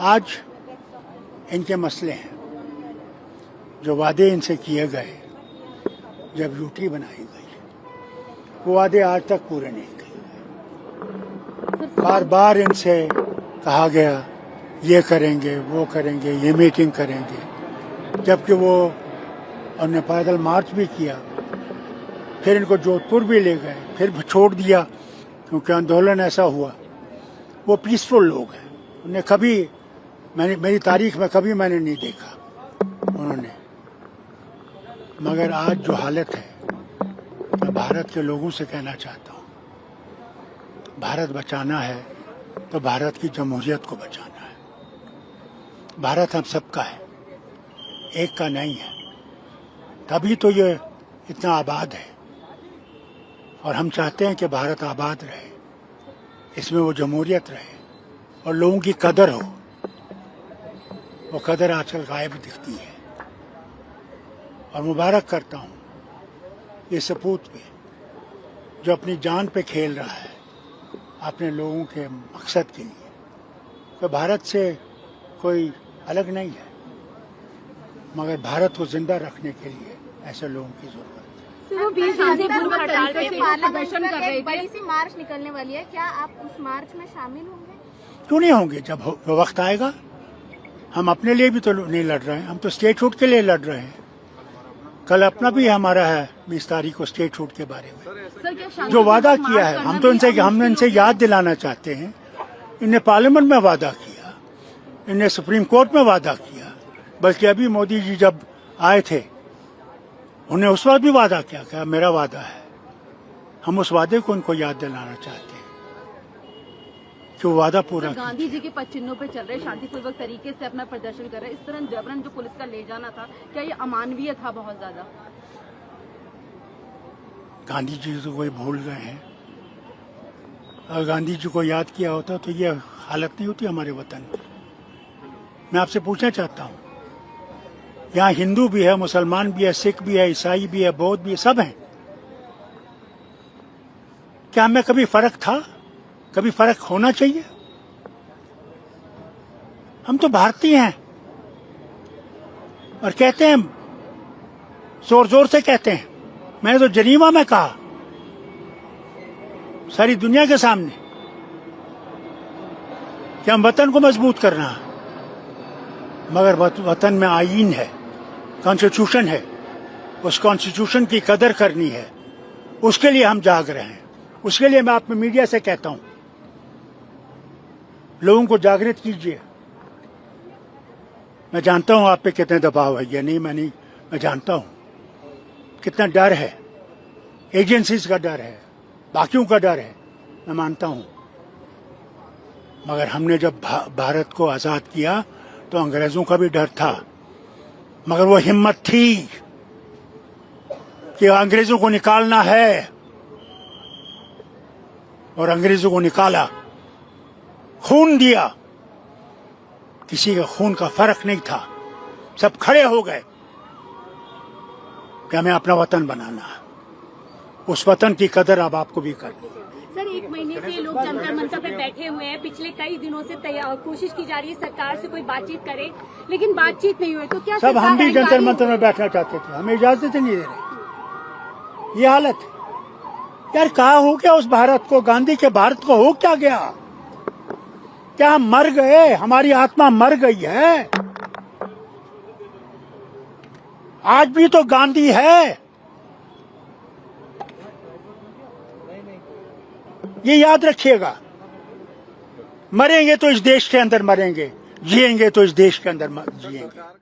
आज इनके मसले हैं, जो वादे इनसे किए गए जब यूटी बनाई गई, वो वादे आज तक पूरे नहीं किए। बार बार इनसे कहा गया ये करेंगे, वो करेंगे, ये मीटिंग करेंगे, जबकि वो उन्होंने पैदल मार्च भी किया, फिर इनको जोधपुर भी ले गए, फिर छोड़ दिया क्योंकि आंदोलन ऐसा हुआ। वो पीसफुल लोग हैं, उन्हें कभी मेरी तारीख में कभी मैंने नहीं देखा उन्होंने। मगर आज जो हालत है, मैं भारत के लोगों से कहना चाहता हूँ, भारत बचाना है तो भारत की जमहूरियत को बचाना है। भारत हम सबका है, एक का नहीं है, तभी तो ये इतना आबाद है। और हम चाहते हैं कि भारत आबाद रहे, इसमें वो जमहूरियत रहे और लोगों की कदर हो। वो कदर आजकल गायब दिखती है। और मुबारक करता हूँ ये सपूत पे, जो अपनी जान पे खेल रहा है अपने लोगों के मकसद के लिए। तो भारत से कोई अलग नहीं है, मगर भारत को जिंदा रखने के लिए ऐसे लोगों की जरूरत है। वो 20 दिन से पूर्व हड़ताल पे प्रदर्शन कर रहे थे। बड़ी सी मार्च निकलने वाली है, क्या आप उस मार्च में शामिल होंगे? क्यों नहीं होंगे? जब वक्त आएगा। हम अपने लिए भी तो नहीं लड़ रहे हैं, हम तो स्टेट हुड के लिए लड़ रहे हैं। कल अपना भी हमारा है 20 तारीख को स्टेट हुड के बारे में जो वादा किया है। हमने इनसे याद दिलाना चाहते हैं, इन्हें पार्लियामेंट में वादा किया, इन्हें सुप्रीम कोर्ट में वादा किया, बल्कि अभी मोदी जी जब आए थे उन्हें उस वक्त भी वादा किया कि मेरा वादा है। हम उस वादे को उनको याद दिलाना चाहते हैं कि वो वादा पूरा। गांधी जी के पद चिन्हों पे चल रहे शांतिपूर्वक तरीके से अपना प्रदर्शन कर रहे हैं, इस तरह जबरन जो पुलिस का ले जाना था, क्या ये अमानवीय था बहुत ज्यादा? गांधी जी तो कोई भूल गए हैं। अगर गांधी जी को याद किया होता तो ये हालत नहीं होती हमारे वतन की। मैं आपसे पूछना चाहता हूँ, यहाँ हिंदू भी है, मुसलमान भी है, सिख भी है, ईसाई भी है, बौद्ध भी है, सब हैं। क्या हमें कभी फर्क था? कभी फर्क होना चाहिए? हम तो भारतीय हैं और कहते हैं, जोर जोर से कहते हैं। मैंने तो जनीवा में कहा सारी दुनिया के सामने कि हम वतन को मजबूत करना है, मगर वतन में आईन है, कॉन्स्टिट्यूशन है, उस कॉन्स्टिट्यूशन की कदर करनी है। उसके लिए हम जाग रहे हैं। उसके लिए मैं अपने मीडिया से कहता हूं, लोगों को जागृत कीजिए। मैं जानता हूं आप पे कितने दबाव है, ये नहीं मैं जानता हूं कितना डर है, एजेंसीज का डर है, बाकियों का डर है, मैं मानता हूं। मगर हमने जब भारत को आजाद किया तो अंग्रेजों का भी डर था, मगर वो हिम्मत थी कि अंग्रेजों को निकालना है, और अंग्रेजों को निकाला, खून दिया। किसी का खून का फर्क नहीं था, सब खड़े हो गए कि हमें अपना वतन बनाना है। उस वतन की कदर अब आपको भी करनी है। सर, 1 महीने से लोग जंतर मंतर पे बैठे हुए हैं। पिछले कई दिनों से कोशिश की जा रही है सरकार से कोई बातचीत करे, लेकिन बातचीत नहीं हुई। तो क्या सब हम भी जंतर मंतर में बैठना चाहते थे, हमें इजाजत नहीं दे रहे। ये हालत यार, कहा हो क्या उस भारत को, गांधी के भारत को हो क्या गया? क्या हम मर गए? हमारी आत्मा मर गई है? आज भी तो गांधी है, ये याद रखिएगा। मरेंगे तो इस देश के अंदर मरेंगे, जिएंगे तो इस देश के अंदर जिएंगे।